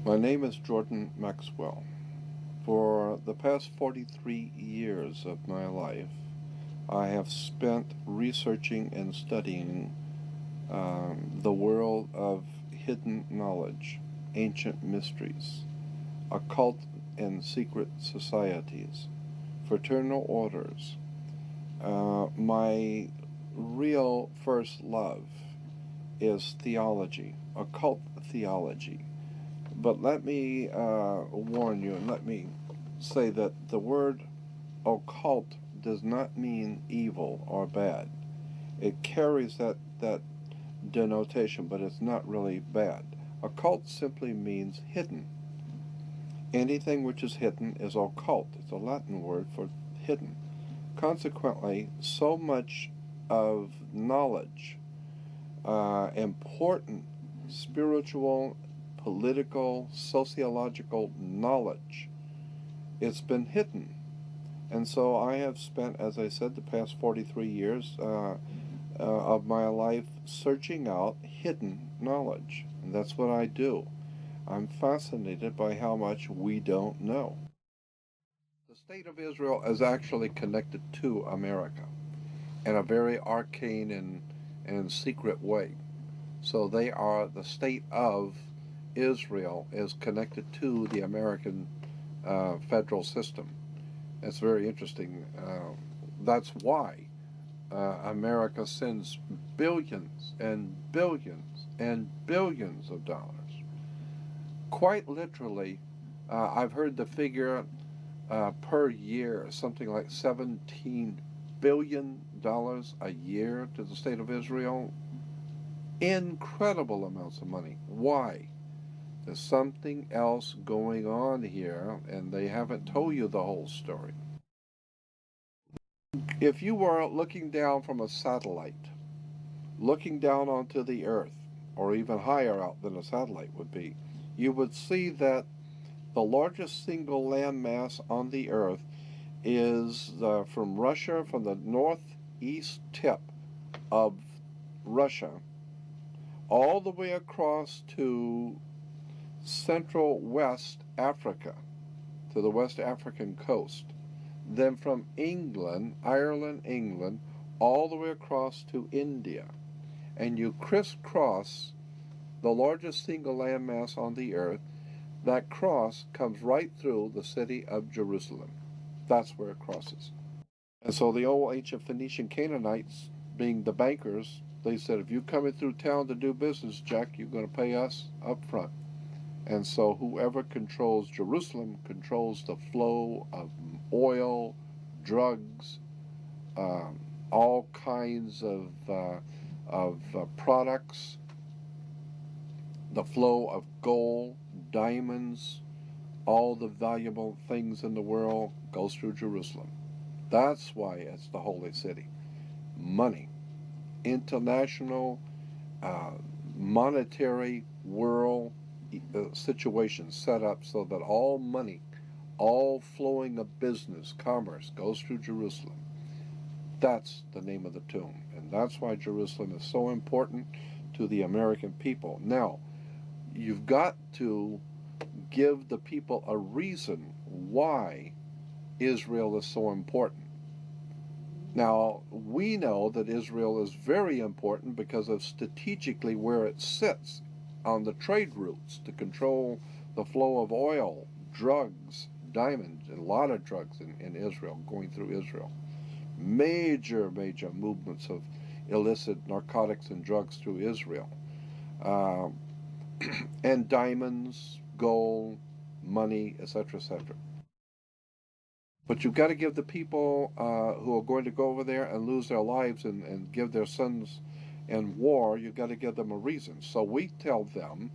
My name is Jordan Maxwell. For the past 43 years of my life, I have spent researching and studying the world of hidden knowledge, ancient mysteries, occult and secret societies, fraternal orders. My real first love is theology, occult theology. But let me warn you, and let me say that the word occult does not mean evil or bad. It carries that denotation, but it's not really bad. Occult simply means hidden. Anything which is hidden is occult. It's a Latin word for hidden. Consequently, so much of knowledge, important spiritual, political, sociological knowledge, it's been hidden. And so I have spent, as I said, the past 43 years of my life searching out hidden knowledge. And that's what I do. I'm fascinated by how much we don't know. The state of Israel is actually connected to America in a very arcane and secret way. So they are, the state of Israel is connected to the American federal system. It's very interesting. That's why America sends billions and billions and billions of dollars. Quite literally, I've heard the figure per year, something like $17 billion a year to the state of Israel. Incredible amounts of money. Why? There's something else going on here, and they haven't told you the whole story. If you were looking down from a satellite, looking down onto the Earth, or even higher out than a satellite would be, you would see that the largest single landmass on the Earth is from Russia, from the northeast tip of Russia, all the way across to Central West Africa, to the West African coast. Then from England, Ireland, England, all the way across to India. And you crisscross the largest single landmass on the earth. That cross comes right through the city of Jerusalem. That's where it crosses. And so the old ancient Phoenician Canaanites, being the bankers, they said, if you're coming through town to do business, Jack, you're going to pay us up front. And so whoever controls Jerusalem controls the flow of oil, drugs, all kinds of products, the flow of gold, diamonds, all the valuable things in the world goes through Jerusalem. That's why it's the holy city. Money, international, monetary world situation set up so that all money, all flowing of business, commerce goes through Jerusalem. That's the name of the tomb. And that's why Jerusalem is so important to the American people. Now, you've got to give the people a reason why Israel is so important. Now, we know that Israel is very important because of strategically where it sits on the trade routes to control the flow of oil, drugs, diamonds, a lot of drugs in Israel, going through Israel. Major movements of illicit narcotics and drugs through Israel. Uh, and diamonds, gold, money, etc., etc. But you've got to give the people who are going to go over there and lose their lives and give their sons in war, you've got to give them a reason. So we tell them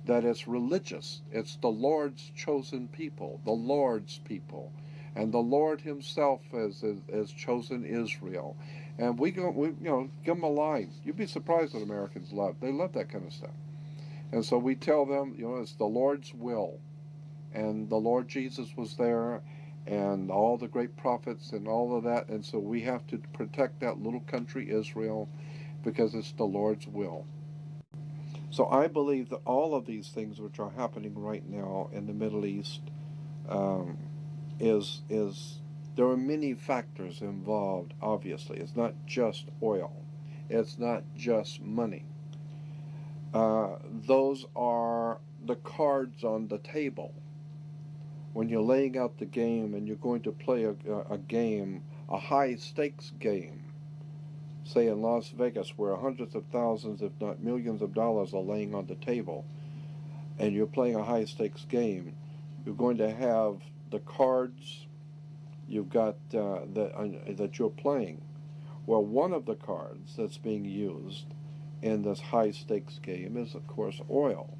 that it's religious. It's the Lord's chosen people, the Lord's people. And the Lord himself has chosen Israel. And we give them a line. You'd be surprised what Americans love. They love that kind of stuff. And so we tell them, it's the Lord's will. And the Lord Jesus was there, and all the great prophets and all of that. And so we have to protect that little country, Israel, because it's the Lord's will. So I believe that all of these things which are happening right now in the Middle East um, is there are many factors involved. Obviously, it's not just oil, it's not just money. Those are the cards on the table when you're laying out the game and you're going to play a game, a high stakes game, say in Las Vegas, where hundreds of thousands, if not millions of dollars are laying on the table, and you're playing a high stakes game, you're going to have the cards you've got that you're playing. Well, one of the cards that's being used in this high stakes game is, of course, oil.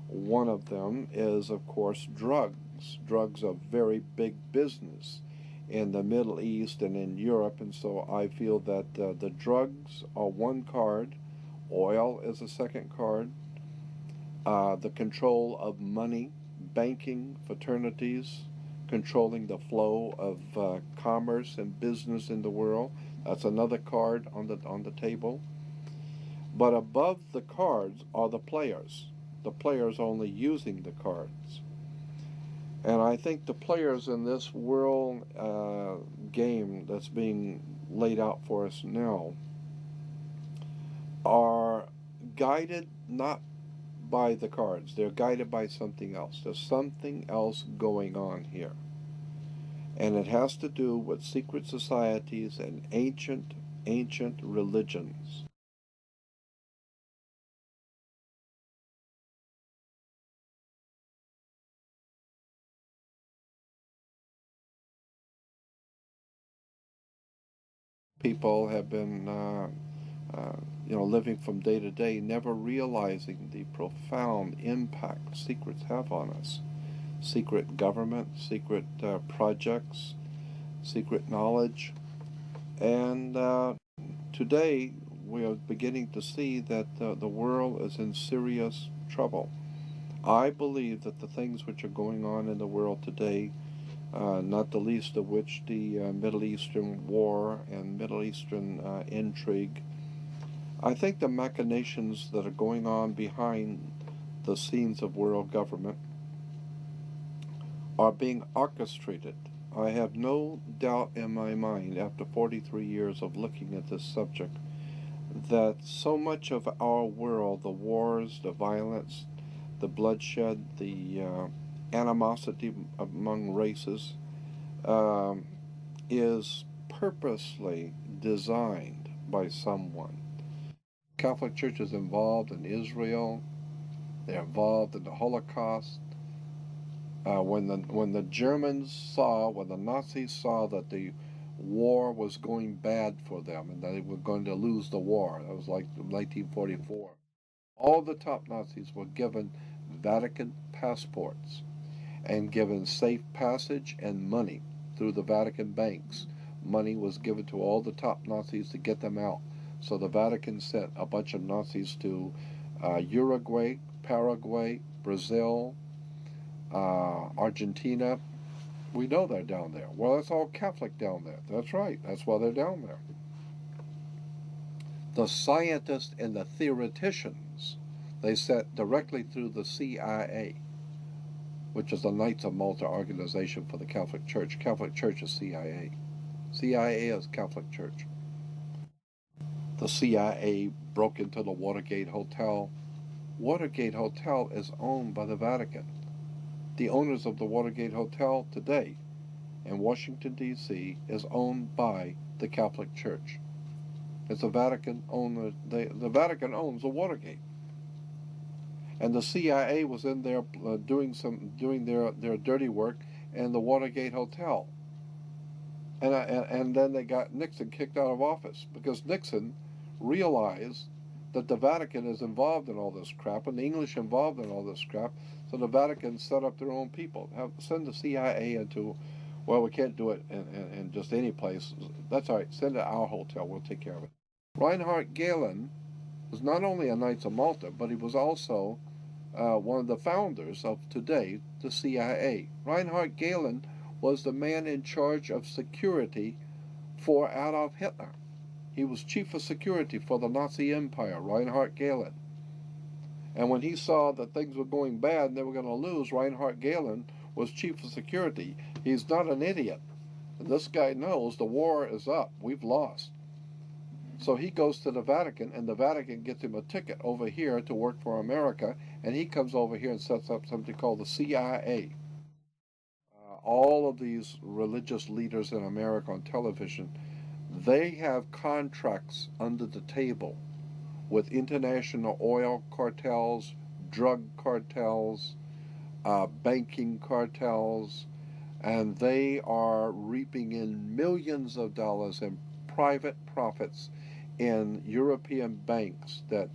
One of them is, of course, drugs. Drugs are very big business in the Middle East and in Europe, and so I feel that the drugs are one card, oil is a second card, the control of money, banking, fraternities, controlling the flow of commerce and business in the world. That's another card on the table. But above the cards are the players only using the cards. And I think the players in this world game that's being laid out for us now are guided not by the cards, they're guided by something else. There's something else going on here. And it has to do with secret societies and ancient religions. People have been uh, living from day to day, never realizing the profound impact secrets have on us. Secret government, secret projects, secret knowledge. And today we are beginning to see that the world is in serious trouble. I believe that the things which are going on in the world today, not the least of which the Middle Eastern war and Middle Eastern intrigue, I think the machinations that are going on behind the scenes of world government are being orchestrated. I have no doubt in my mind, after 43 years of looking at this subject, that so much of our world, the wars, the violence, the bloodshed, the animosity among races, um, is purposely designed by someone. Catholic Church is involved in Israel. They're involved in the Holocaust. When the Germans saw, when the Nazis saw that the war was going bad for them and that they were going to lose the war, that was like 1944. All the top Nazis were given Vatican passports and given safe passage and money through the Vatican banks. Money was given to all the top Nazis to get them out. So the Vatican sent a bunch of Nazis to Uruguay, Paraguay, Brazil, Argentina. We know they're down there. Well, it's all Catholic down there. That's right. That's why they're down there. The scientists and the theoreticians, they sent directly through the CIA, which is the Knights of Malta organization for the Catholic Church. Catholic Church is CIA. CIA is Catholic Church. The CIA broke into the Watergate Hotel. Watergate Hotel is owned by the Vatican. The owners of the Watergate Hotel today in Washington, D.C. is owned by the Catholic Church. It's the Vatican owner. The Vatican owns the Watergate, and the CIA was in there doing their dirty work in the Watergate Hotel, and then they got Nixon kicked out of office because Nixon realized that the Vatican is involved in all this crap and the English involved in all this crap. So the Vatican set up their own people. Send the CIA into, well, we can't do it in just any place. That's all right. Send it to our hotel. We'll take care of it. Reinhard Galen was not only a Knights of Malta, but he was also one of the founders of today, the CIA. Reinhard Galen was the man in charge of security for Adolf Hitler. He was chief of security for the Nazi Empire, Reinhard Galen. And when he saw that things were going bad and they were going to lose, Reinhard Gehlen was chief of security. He's not an idiot. And this guy knows the war is up. We've lost. So he goes to the Vatican, and the Vatican gets him a ticket over here to work for America, and he comes over here and sets up something called the CIA. All of these religious leaders in America on television, they have contracts under the table with international oil cartels, drug cartels, banking cartels, and they are reaping in millions of dollars in private profits in European banks that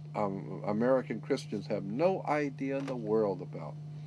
American Christians have no idea in the world about.